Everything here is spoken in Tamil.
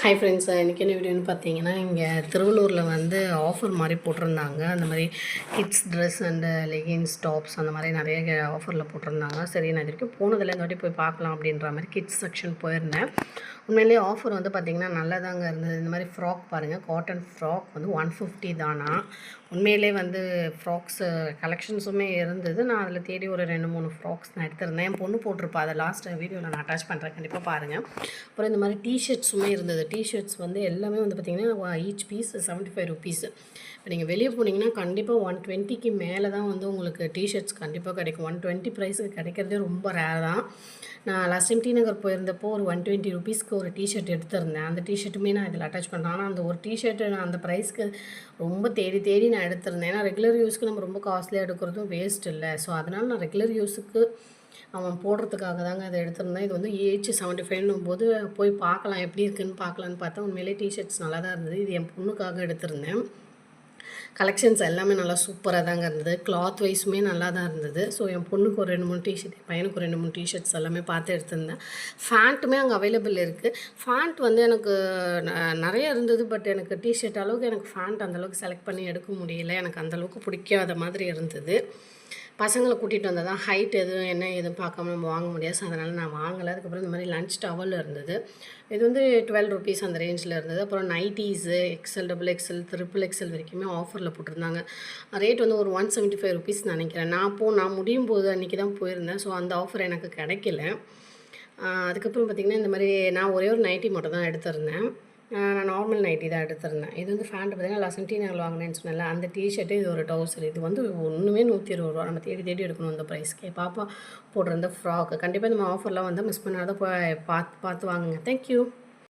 ஹாய் ஃப்ரெண்ட்ஸ், இன்றைக்கி என்ன வீடியோன்னு பார்த்தீங்கன்னா, இங்கே திருவள்ளூரில் வந்து ஆஃபர் மாதிரி போட்டிருந்தாங்க. அந்த மாதிரி kids dress and leggings, tops அந்த மாதிரி நிறைய ஆஃபரில் போட்டிருந்தாங்க. சரி, நான் இது வரைக்கும் போனதில்லை, இந்த வாட்டி போய் பார்க்கலாம் அப்படின்ற மாதிரி கிட்ஸ் செக்ஷன் போயிருந்தேன். உண்மையிலேயே ஆஃபர் வந்து பார்த்திங்கன்னா நல்லதாங்க இருந்தது. இந்த மாதிரி ஃப்ராக் பாருங்கள், காட்டன் ஃப்ராக் வந்து 150 தானா. உண்மையிலே வந்து ஃப்ராக்ஸு கலெக்ஷன்ஸுமே இருந்தது. நான் அதில் தேடி ஒரு 2-3 ஃப்ராக்ஸ் நான் எடுத்திருந்தேன். என் பொண்ணு போட்டிருப்பா, அதை லாஸ்ட் வீடியோவில் நான் அட்டாச் பண்ணுறேன், கண்டிப்பாக பாருங்கள். அப்புறம் இந்த மாதிரி டிஷர்ட்ஸுமே இருந்தது. டிஷர்ட்ஸ் வந்து எல்லாமே வந்து பார்த்திங்கன்னா ஈச் பீஸ் 75 ருபீஸ். இப்போ நீங்கள் வெளியே போனீங்கன்னா கண்டிப்பாக 120க்கு மேலே தான் வந்து உங்களுக்கு டிஷர்ட்ஸ் கண்டிப்பாக கிடைக்கும். 120 ப்ரைஸுக்கு கிடைக்கிறதே ரொம்ப ரேர் தான். நான் லாஸ்ட் டைம் டி நகர் போயிருந்தப்போ ஒரு 120 ருபீஸ்க்கு ஒரு டிஷர்ட் எடுத்திருந்தேன். அந்த டிஷர்ட்டுமே நான் இதில் அட்டாச் பண்ணுறேன். ஆனால் அந்த ஒரு டிஷர்ட்டு நான் அந்த ப்ரைஸ்க்கு ரொம்ப தேடி நான் எடுத்திருந்தேன். ஏன்னா ரெகுலர் யூஸ்க்கு நம்ம ரொம்ப காஸ்ட்லியாக எடுக்கிறதும் வேஸ்ட் இல்லை. ஸோ அதனால் நான் ரெகுலர் யூஸுக்கு அவன் போடுறதுக்காக தாங்க அதை எடுத்திருந்தேன். இது வந்து ஏஜ் 75 போது போய் பார்க்கலாம், எப்படி இருக்குதுன்னு பார்க்கலான்னு பார்த்தா உண்மையிலே டிஷர்ட்ஸ் நல்லா தான் இருந்தது. இது என் பொண்ணுக்காக எடுத்திருந்தேன். கலெக்ஷன்ஸ் எல்லாமே நல்லா சூப்பராக தாங்க இருந்தது. கிளாத் வைஸுமே நல்லா தான் இருந்தது. ஸோ என் பொண்ணுக்கு ஒரு 2-3 டிஷர்ட், என் பையனுக்கு ஒரு 2-3 டிஷர்ட்ஸ் எல்லாமே பார்த்து எடுத்திருந்தேன். ஃபேண்ட்டுமே அங்கே அவைலபிள் இருக்குது. ஃபேண்ட் வந்து எனக்கு நிறைய இருந்தது. பட் எனக்கு டிஷர்ட் அளவுக்கு எனக்கு ஃபேண்ட் அந்தளவுக்கு செலக்ட் பண்ணி எடுக்க முடியல. எனக்கு அந்தளவுக்கு பிடிக்காத மாதிரி இருந்தது. பசங்களை கூட்டிகிட்டு வந்தால் தான் ஹைட் எதுவும் என்ன எதுவும் பார்க்காம நம்ம வாங்க முடியாது. ஸோ அதனால் நான் வாங்கலை. அதுக்கப்புறம் இந்த மாதிரி லன்ச் டவல் இருந்தது. இது வந்து 12 ருபீஸ் அந்த ரேஞ்சில் இருந்தது. அப்புறம் nighties XL, double XL, triple XL வரைக்குமே ஆஃபரில் போட்டிருந்தாங்க. ரேட் வந்து ஒரு 175 ருபீஸ் நினைக்கிறேன். நான் முடியும் போது அன்றைக்கி தான் போயிருந்தேன். ஸோ அந்த ஆஃபர் எனக்கு கிடைக்கல. அதுக்கப்புறம் பார்த்திங்கன்னா இந்த மாதிரி நான் ஒரே ஒரு நைட்டி மட்டும் தான் எடுத்திருந்தேன். நான் நார்மல் நைட்டி தான் எடுத்திருந்தேன். இது வந்து ஃபேண்ட் பார்த்திங்கன்னா லாஸ்ட் டி நகரில் வாங்கினேன்னு சொன்னேன்ல, அந்த டிஷர்ட்டு, இது ஒரு டவுசர். இது வந்து ஒன்றுமே 120 ரூபா. நம்ம தேடி எடுக்கணும் இந்த ப்ரைஸ்க்கு. பாப்பா போட்டிருந்த ஃப்ராக்கு கண்டிப்பாக இந்த ஆஃபர்லாம் வந்து மிஸ் பண்ணாத போய் பார்த்து வாங்குங்க. தேங்க்யூ.